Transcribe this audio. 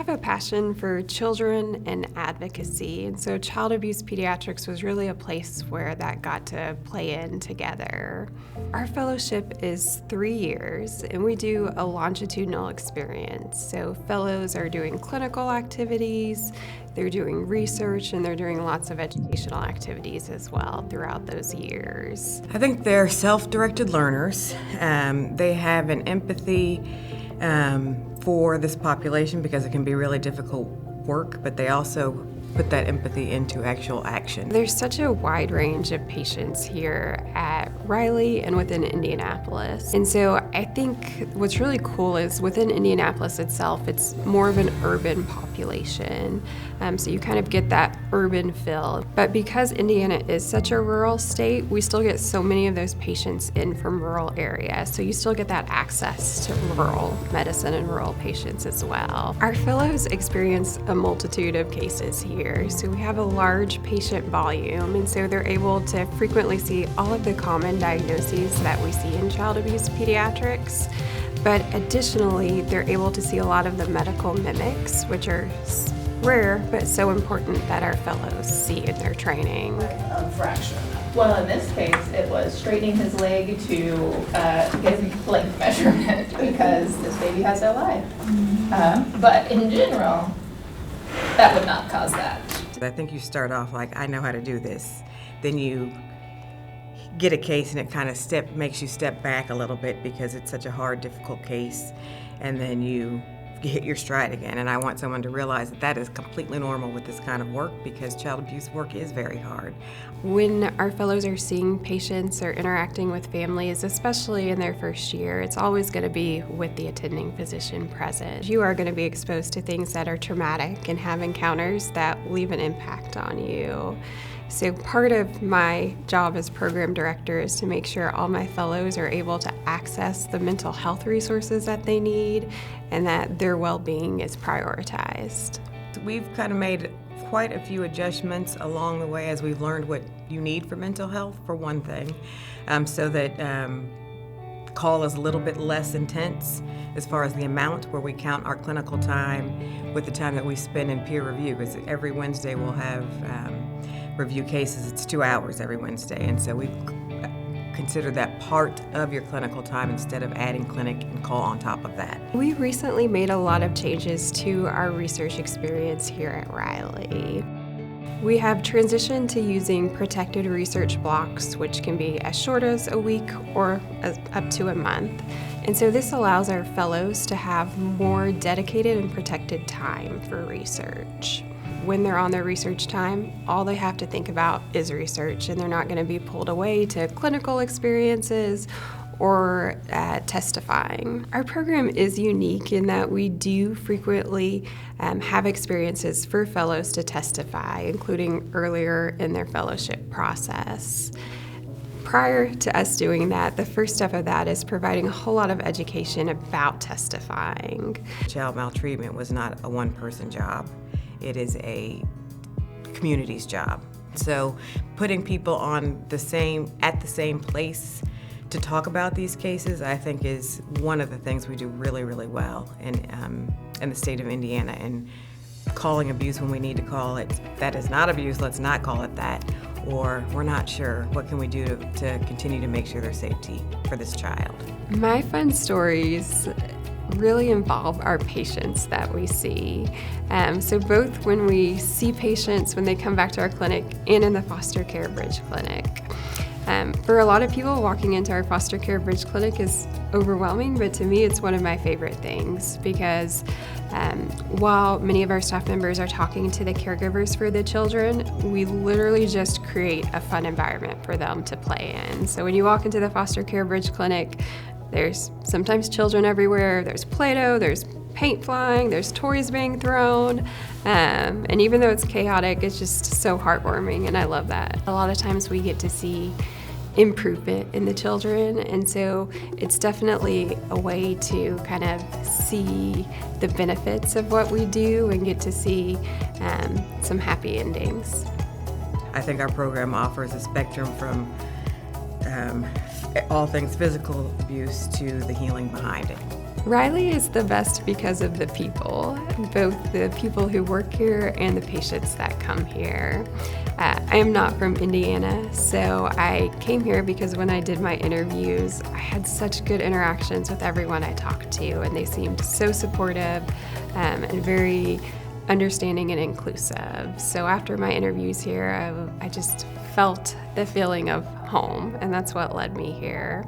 have a passion for children and advocacy, and so Child Abuse Pediatrics was really a place where that got to play in together. Our fellowship is 3 years, and we do a longitudinal experience. So fellows are doing clinical activities, they're doing research, and they're doing lots of educational activities as well throughout those years. I think they're self-directed learners. They have an empathy for this population because it can be really difficult work, but they also put that empathy into actual action. There's such a wide range of patients here at Riley and within Indianapolis. And so I think what's really cool is within Indianapolis itself, it's more of an urban population. So you kind of get that urban feel. But because Indiana is such a rural state, we still get so many of those patients in from rural areas. So you still get that access to rural medicine and rural patients as well. Our fellows experience a multitude of cases here. So we have a large patient volume, and so they're able to frequently see all of the common diagnoses that we see in child abuse pediatrics. But additionally, they're able to see a lot of the medical mimics, which are rare, but so important that our fellows see in their training. A fracture. Well, in this case, it was straightening his leg to get his length measurement because this baby has no life. But in general, that would not cause that. I think you start off like, I know how to do this. Then you get a case and it kind of makes you step back a little bit because it's such a hard, difficult case. And then you hit your stride again. And I want someone to realize that that is completely normal with this kind of work because child abuse work is very hard. When our fellows are seeing patients or interacting with families, especially in their first year, it's always going to be with the attending physician present. You are going to be exposed to things that are traumatic and have encounters that leave an impact on you. So part of my job as program director is to make sure all my fellows are able to access the mental health resources that they need and that their well-being is prioritized. We've kind of made quite a few adjustments along the way as we've learned what you need for mental health, for one thing, so that call is a little bit less intense as far as the amount, where we count our clinical time with the time that we spend in peer review, because every Wednesday we'll have review cases. It's 2 hours every Wednesday, and so we consider that part of your clinical time instead of adding clinic and call on top of that. We recently made a lot of changes to our research experience here at Riley. We have transitioned to using protected research blocks, which can be as short as a week or up to a month. And so this allows our fellows to have more dedicated and protected time for research. When they're on their research time, all they have to think about is research, and they're not going to be pulled away to clinical experiences or testifying. Our program is unique in that we do frequently have experiences for fellows to testify, including earlier in their fellowship process. Prior to us doing that, the first step of that is providing a whole lot of education about testifying. Child maltreatment was not a one-person job. It is a community's job. So putting people at the same place to talk about these cases, I think, is one of the things we do really, really well in the state of Indiana. And calling abuse when we need to call it, that is not abuse, let's not call it that. Or we're not sure, what can we do to continue to make sure there's safety for this child? My fun stories really involve our patients that we see. So both when we see patients when they come back to our clinic and in the foster care bridge clinic. For a lot of people, walking into our foster care bridge clinic is overwhelming, but to me it's one of my favorite things because while many of our staff members are talking to the caregivers for the children, we literally just create a fun environment for them to play in. So when you walk into the foster care bridge clinic, there's sometimes children everywhere, there's Play-Doh, there's paint flying, there's toys being thrown, and even though it's chaotic, it's just so heartwarming, and I love that. A lot of times we get to see improvement in the children, and so it's definitely a way to kind of see the benefits of what we do and get to see some happy endings. I think our program offers a spectrum from all things physical abuse to the healing behind it. Riley is the best because of the people, both the people who work here and the patients that come here. I am not from Indiana, so I came here because when I did my interviews, I had such good interactions with everyone I talked to, and they seemed so supportive and very understanding and inclusive. So after my interviews here, I just felt the feeling of home, and that's what led me here.